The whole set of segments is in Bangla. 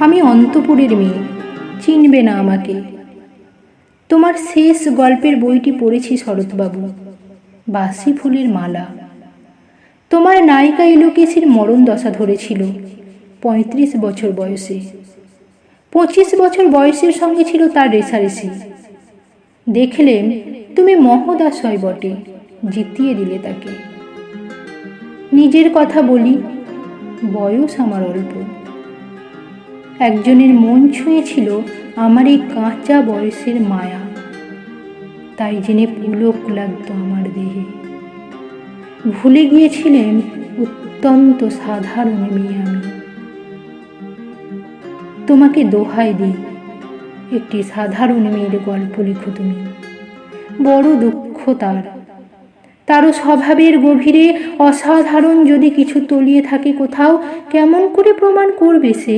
আমি অন্তপুরের মেয়ে, চিনবে না আমাকে। তোমার শেষ গল্পের বইটি পড়েছি শরৎবাবু, বাসি ফুলের মালা। তোমার নায়িকা ইলোকেশীর মরণ দশা ধরেছিল ৩৫ বছর বয়সে। ২৫ বছর বয়সের সঙ্গে ছিল তার রেশারেশি। দেখলেন তুমি মহোদশয় বটে, জিতিয়ে দিলে তাকে। নিজের কথা বলি, বয়স আমার অল্প। একজনের মন ছুঁয়েছিল আমার এই কাঁচা বয়সের মায়া, তাই জেনে পুলক লাগতো আমার দেহে। ভুলে গিয়েছিলেন অত্যন্ত সাধারণ মেয়ে আমি। তোমাকে দোহাই দিই, একটি সাধারণ মেয়ের গল্প লিখো তুমি। বড় দুঃখ তারও স্বভাবের গভীরে অসাধারণ যদি কিছু তলিয়ে থাকে কোথাও, কেমন করে প্রমাণ করবে সে?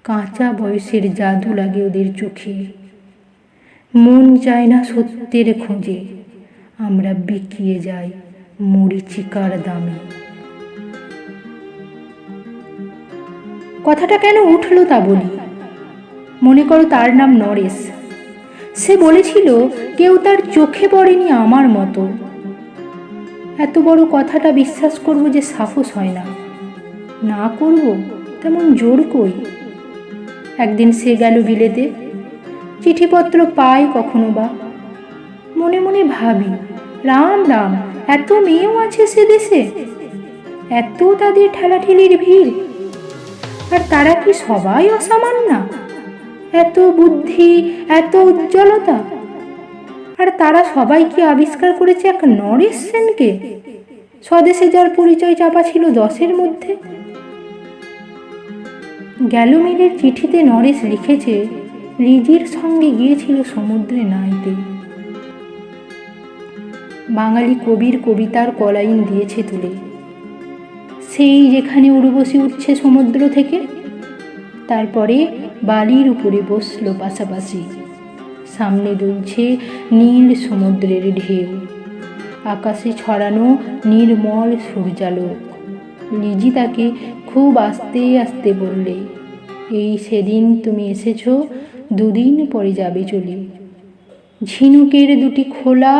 কাঁচা বয়সের জাদু লাগে ওদের চোখে। মন চায় না সত্যের খোঁজে, আমরা বিকিয়ে যাই মরীচিকার দামে। কথাটা কেন উঠলো তা বলি। মনে করো তার নাম নরেশ। সে বলেছিল কেউ তার চোখে পড়েনি আমার মতো। এত বড় কথাটা বিশ্বাস করব যে সাহস হয় না। না করব তেমন জোর কই। একদিন সে গেল বিলেতে, চিঠিপত্র পাই কখনো বা। মনে মনে ভাবি, রাম রাম, এত মেয়েও আছে সে দেশে, এত তাদের ঠেলাঠেলির ভিড়, আর তারা কি সবাই অসামান্য? এত বুদ্ধি, এত উজ্জ্বলতা, আর তারা সবাই কি আবিষ্কার করেছে এক নরেশ সেনকে, স্বদেশে যার পরিচয় চাপা ছিল 10-এর মধ্যে। গ্যালোমেলের চিঠিতে নরেশ লিখেছে লিজির সঙ্গে গিয়েছিল সমুদ্রে নাইতে। বাঙালি কবির কবিতার কলাইন দিয়েছে তুলে, সেই যেখানে উর্বশী উঠছে সমুদ্র থেকে, তারপরে বালির উপরে বসলো পাশাপাশি। সামনে দুলছে নীল সমুদ্রের ঢেউ, আকাশে ছড়ানো নির্মল সূর্যালোক। লিজি তাকে খুব আস্তে আস্তে বললে, এই সেদিন তুমি এসেছ, 2 দিন পরে যাবে চলে। ঝিনুকের 2টি খোলা,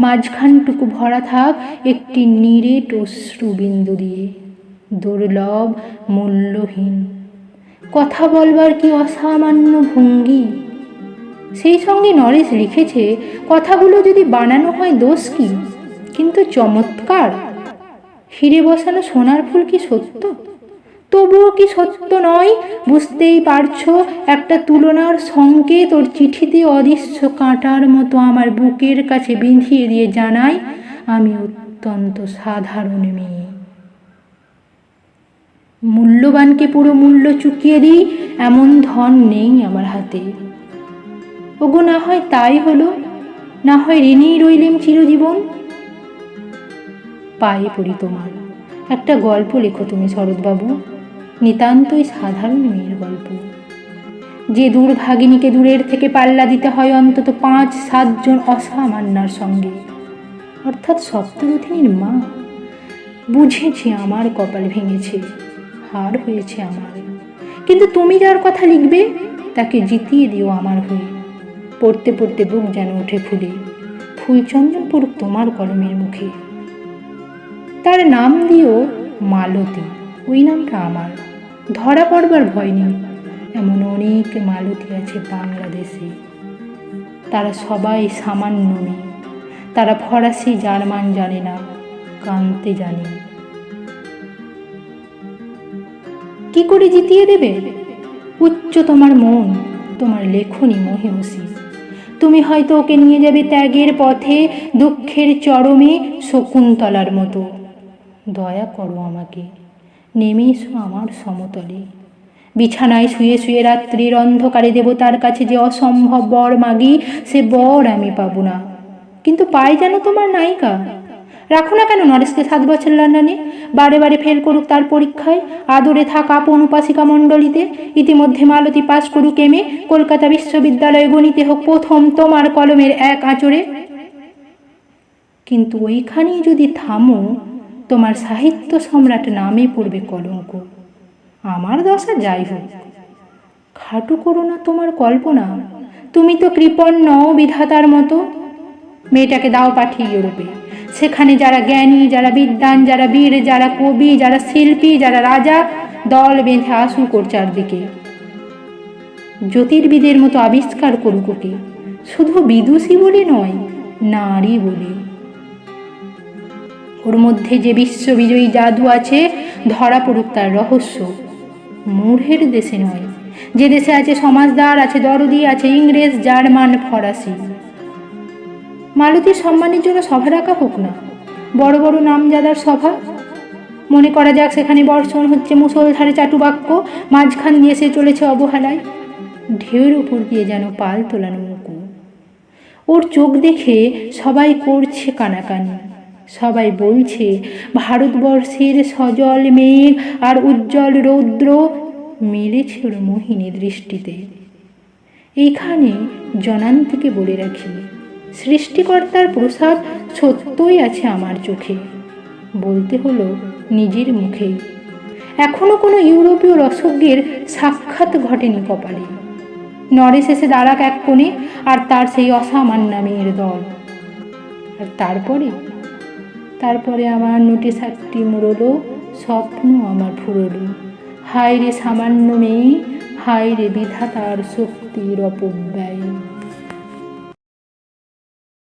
মাঝখানটুকু ভরা থাক একটি নিরেট অশ্রুবিন্দু দিয়ে। দুর্লভ, মূল্যহীন, কথা বলবার কি অসামান্য ভঙ্গি। সেই সঙ্গে নরেশ লিখেছে, কথাগুলো যদি বানানো হয় দোষ কি, কিন্তু চমৎকার। হিরে বসানো সোনার ফুল কি সত্য? তবুও কি সত্য নয় বুঝতেই পারছো। একটা তুলনার সংকেত ওর চিঠিতে অদৃশ্য কাঁটার মতো আমার বুকের কাছে বিঁধিয়ে দিয়ে জানায়, আমি অত্যন্ত সাধারণ মেয়ে। মূল্যবানকে পুরো মূল্য চুকিয়ে দিই এমন ধন নেই আমার হাতে। ওগো, না হয় তাই হলো, না হয় ঋণেই রইলেম চিরজীবন। পায়ে পড়ি তোমার, একটা গল্প লেখো তুমি শরৎবাবু, নিতান্তই সাধারণ মেয়ের গল্প। যে দুর্ভাগিনীকে দূরের থেকে পাল্লা দিতে হয় অন্তত 5-7 জন অসামান্যার সঙ্গে, অর্থাৎ সপ্তরথিনীর মা। বুঝেছি আমার কপাল ভেঙেছে, হার হয়েছে আমার, কিন্তু তুমি যার কথা লিখবে তাকে জিতিয়ে দিও আমার হয়ে। পড়তে পড়তে বুক যেন ওঠে ফুলে, ফুলচন্দন পড়ুক তোমার কলমের মুখে। তার নাম দিও মালতী, ওই নামটা আমার। ধরা পড়বার ভয় নেই, এমন অনেক মালতী আছে বাংলাদেশে। তারা সবাই সামান্য মেয়ে, তারা ফরাসি জার্মান জানে না, কানতে জানে। কি করে জিতিয়ে দেবে? উচ্চ তোমার মন, তোমার লেখনী মহিষী। তুমি হয়তো ওকে নিয়ে যাবে ত্যাগের পথে, দুঃখের চরমে শকুন্তলার মতো। দয়া করো আমাকে, নেমে এসো আমার সমতলে। বিছানায় শুয়ে শুয়ে রাত্রির অন্ধকারে দেবতার কাছে যে অসম্ভব বর মাগি, সে বর আমি পাবো না। কিন্তু পাই যেন তোমার নায়িকা। রাখো না কেন নরেশকে 7 বছর লন্ডনে, বারে বারে ফেল করুক তার পরীক্ষায়, আদরে থাক আপন উপাসিকা মণ্ডলীতে। ইতিমধ্যে মালতী পাশ করুক এমএ, কলকাতা বিশ্ববিদ্যালয়ে গণিতে হোক প্রথম তোমার কলমের এক আঁচড়ে। কিন্তু ওইখানেই যদি থামো, তোমার সাহিত্য সম্রাট নামে পড়বে কলঙ্ক। আমার দশা যাই হোক, খাটু করো না তোমার কল্পনা। তুমি তো কৃপণ নও বিধাতার মতো। মেয়েটাকে দাও পাঠিয়ে ইউরোপে। সেখানে যারা জ্ঞানী, যারা বিদ্বান, যারা বীর, যারা কবি, যারা শিল্পী, যারা রাজা দল বেঁধে আসুক ওর চারদিকে। জ্যোতির্বিদের মতো আবিষ্কার করুক ওকে, শুধু বিদুষী বলে নয়, নারী বলে। ওর মধ্যে যে বিশ্ববিজয়ী জাদু আছে, ধরা পড়ুক তার রহস্য। মূঢ়ের দেশে নয়, যে দেশে আছে সমাজদার, আছে দরদি, আছে ইংরেজ, জার্মান, ফরাসি। মালতীর সম্মানের জন্য সভা ডাকা হোক না, বড় বড় নামজাদার সভা। মনে করা যাক সেখানে বর্ষণ হচ্ছে মুষলধারে চাটুবাক্য, মাঝখান দিয়ে সে চলেছে অবহেলায়, ঢেউয়ের উপর দিয়ে যেন পাল তোলানো মুকু। ওর চোখ দেখে সবাই করছে কানাকানি, সবাই বলছে ভারতবর্ষের সজল মেঘ আর উজ্জ্বল রৌদ্র মিলেছে ওর মোহিনী দৃষ্টিতে। এইখানে জনান্তিকে বলে রাখি, সৃষ্টিকর্তার প্রসাদ সত্যই আছে আমার চোখে, বলতে হলো নিজের মুখে। এখনো কোনো ইউরোপীয় রসজ্ঞের সাক্ষাৎ ঘটেনি কপালে। নরেশ এসে দাঁড়াক এক কোণে, আর তার সেই অসামান্য মেয়ের দল। আর তারপরে আমার নোটিশ একটি মুড়লো, স্বপ্ন আমার ফুরলো। হায় রে সামান্য মেয়ে, হায় রে বিধাতার শক্তির অপব্যয়।